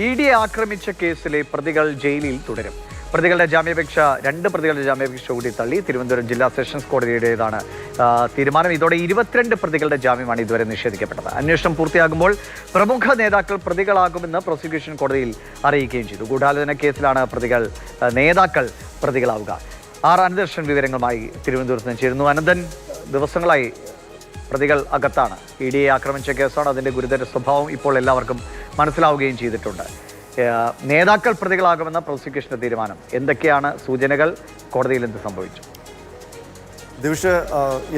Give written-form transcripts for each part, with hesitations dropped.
ഇഡിയെ ആക്രമിച്ച കേസിലെ പ്രതികൾ ജയിലിൽ തുടരും. രണ്ട് പ്രതികളുടെ ജാമ്യാപേക്ഷ കൂടി തള്ളി തിരുവനന്തപുരം ജില്ലാ സെഷൻസ് കോടതിയുടേതാണ് തീരുമാനം. ഇതോടെ 22 പ്രതികളുടെ ജാമ്യമാണ് ഇതുവരെ നിഷേധിക്കപ്പെട്ടത്. അന്വേഷണം പൂർത്തിയാകുമ്പോൾ പ്രമുഖ നേതാക്കൾ പ്രതികളാകുമെന്ന് പ്രോസിക്യൂഷൻ കോടതിയിൽ അറിയിക്കുകയും ചെയ്തു. ഗൂഢാലോചന കേസിലാണ് നേതാക്കൾ പ്രതികളാവുക. അനന്തകൃഷ്ണൻ വിവരങ്ങളുമായി തിരുവനന്തപുരത്ത് നിന്ന് ചേരുന്നു. അനന്തൻ, ദിവസങ്ങളായി പ്രതികൾ അകത്താണ്. ഇഡിയെ ആക്രമിച്ച കേസാണ്. അതിൻ്റെ ഗുരുതര സ്വഭാവം ഇപ്പോൾ എല്ലാവർക്കും മനസ്സിലാവുകയും ചെയ്തിട്ടുണ്ട്. നേതാക്കൾ പ്രതികളാകുമെന്ന പ്രോസിക്യൂഷന്റെ തീരുമാനം. എന്തൊക്കെയാണ് സൂചനകൾ? കോടതിയിൽ എന്ത് സംഭവിച്ചു? ദിവിഷ്,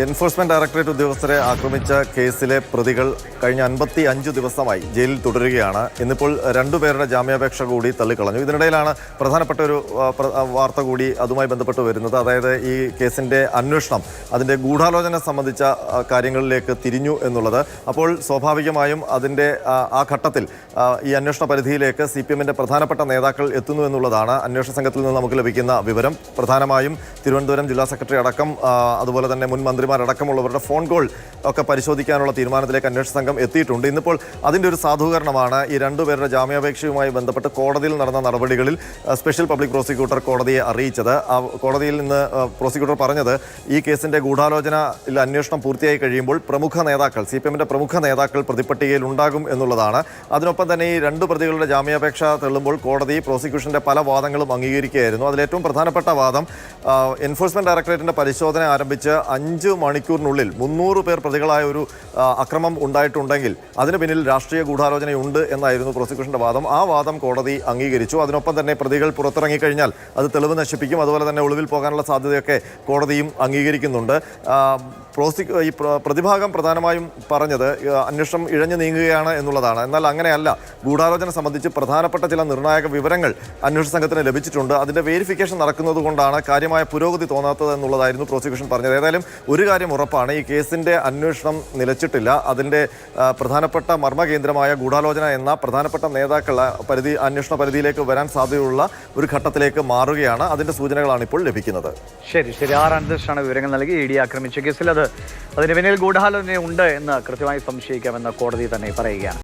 എൻഫോഴ്സ്മെന്റ് ഡയറക്ടറേറ്റ് ഉദ്യോഗസ്ഥരെ ആക്രമിച്ച കേസിലെ പ്രതികൾ കഴിഞ്ഞ 55 ദിവസമായി ജയിലിൽ തുടരുകയാണ്. ഇന്നിപ്പോൾ 2 പേരുടെ ജാമ്യാപേക്ഷ കൂടി തള്ളിക്കളഞ്ഞു. ഇതിനിടയിലാണ് പ്രധാനപ്പെട്ട ഒരു വാർത്ത കൂടി അതുമായി ബന്ധപ്പെട്ട് വരുന്നത്. അതായത് ഈ കേസിന്റെ അന്വേഷണം അതിന്റെ ഗൂഢാലോചന സംബന്ധിച്ച കാര്യങ്ങളിലേക്ക് തിരിഞ്ഞു എന്നുള്ളത്. അപ്പോൾ സ്വാഭാവികമായും അതിന്റെ ആ ഘട്ടത്തിൽ ഈ അന്വേഷണ പരിധിയിലേക്ക് CPM-ന്റെ പ്രധാനപ്പെട്ട നേതാക്കൾ എത്തുന്നു എന്നുള്ളതാണ് അന്വേഷണ സംഘത്തിൽ നിന്ന് നമുക്ക് ലഭിക്കുന്ന വിവരം. പ്രധാനമായും തിരുവനന്തപുരം ജില്ലാ സെക്രട്ടറി അടക്കം അതുപോലെ തന്നെ മുൻ മന്ത്രിമാരടക്കമുള്ളവരുടെ ഫോൺ കോൾ ഒക്കെ പരിശോധിക്കാനുള്ള തീരുമാനത്തിലേക്ക് അന്വേഷണ സംഘം എത്തിയിട്ടുണ്ട്. ഇന്നിപ്പോൾ അതിൻ്റെ ഒരു സാധൂകരണമാണ് ഈ 2 പേരുടെ ജാമ്യാപേക്ഷയുമായി ബന്ധപ്പെട്ട് കോടതിയിൽ നടന്ന നടപടികളിൽ സ്പെഷ്യൽ പബ്ലിക് പ്രോസിക്യൂട്ടർ കോടതിയെ അറിയിച്ചത്. ആ കോടതിയിൽ നിന്ന് പ്രോസിക്യൂട്ടർ പറഞ്ഞത് ഈ കേസിൻ്റെ ഗൂഢാലോചനയിൽ അന്വേഷണം പൂർത്തിയായി കഴിയുമ്പോൾ പ്രമുഖ നേതാക്കൾ CPM-ന്റെ പ്രമുഖ നേതാക്കൾ പ്രതിപ്പട്ടികയിൽ ഉണ്ടാകും എന്നുള്ളതാണ്. അതിനൊപ്പം തന്നെ ഈ 2 പ്രതികളുടെ ജാമ്യാപേക്ഷ തള്ളുമ്പോൾ കോടതി പ്രോസിക്യൂഷന്റെ പല വാദങ്ങളും അംഗീകരിക്കുകയായിരുന്നു. അതിലേറ്റവും പ്രധാനപ്പെട്ട വാദം എൻഫോഴ്സ്മെന്റ് ഡയറക്ടറേറ്റിന്റെ പരിശോധന ആരംഭിച്ച് 5 മണിക്കൂറിനുള്ളിൽ 300 പേർ പ്രതികളായ ഒരു അക്രമം ഉണ്ടായിട്ടുണ്ടെങ്കിൽ അതിന് പിന്നിൽ രാഷ്ട്രീയ ഗൂഢാലോചനയുണ്ട് എന്നായിരുന്നു പ്രോസിക്യൂഷന്റെ വാദം. ആ വാദം കോടതി അംഗീകരിച്ചു. അതിനൊപ്പം തന്നെ പ്രതികൾ പുറത്തിറങ്ങിക്കഴിഞ്ഞാൽ അത് തെളിവ് നശിപ്പിക്കും, അതുപോലെ തന്നെ ഒളിവിൽ പോകാനുള്ള സാധ്യതയൊക്കെ കോടതിയും അംഗീകരിക്കുന്നുണ്ട്. ഈ പ്രതിഭാഗം പ്രധാനമായും പറഞ്ഞത് അന്വേഷണം ഇഴഞ്ഞു നീങ്ങുകയാണ് എന്നുള്ളതാണ്. എന്നാൽ അങ്ങനെയല്ല. ഗൂഢാലോചന സംബന്ധിച്ച് പ്രധാനപ്പെട്ട ചില നിർണായക വിവരങ്ങൾ അന്വേഷണ സംഘത്തിന് ലഭിച്ചിട്ടുണ്ട്. അതിൻ്റെ വേരിഫിക്കേഷൻ നടക്കുന്നത് കൊണ്ടാണ് കാര്യമായ പുരോഗതി തോന്നാത്തത് എന്നുള്ളതായിരുന്നു പ്രോസിക്യൂഷൻ പറഞ്ഞത്. ഏതായാലും ഒരു കാര്യം ഉറപ്പാണ്, ഈ കേസിൻ്റെ അന്വേഷണം നിലച്ചിട്ടില്ല. അതിൻ്റെ പ്രധാനപ്പെട്ട മർമ്മകേന്ദ്രമായ ഗൂഢാലോചന എന്ന പ്രധാനപ്പെട്ട നേതാക്കൾ അന്വേഷണ പരിധിയിലേക്ക് വരാൻ സാധ്യതയുള്ള ഒരു ഘട്ടത്തിലേക്ക് മാറുകയാണ്. അതിൻ്റെ സൂചനകളാണ് ഇപ്പോൾ ലഭിക്കുന്നത്. ശരി. അനന്തകൃഷ്ണനാണ് വിവരങ്ങൾ നൽകി. ഇഡി ആക്രമിച്ച കേസിൽ അതിന് പിന്നിൽ ഗൂഢാലോചന ഉണ്ട് എന്ന് കൃത്യമായി സംശയിക്കാമെന്ന് കോടതി തന്നെ പറയുകയാണ്.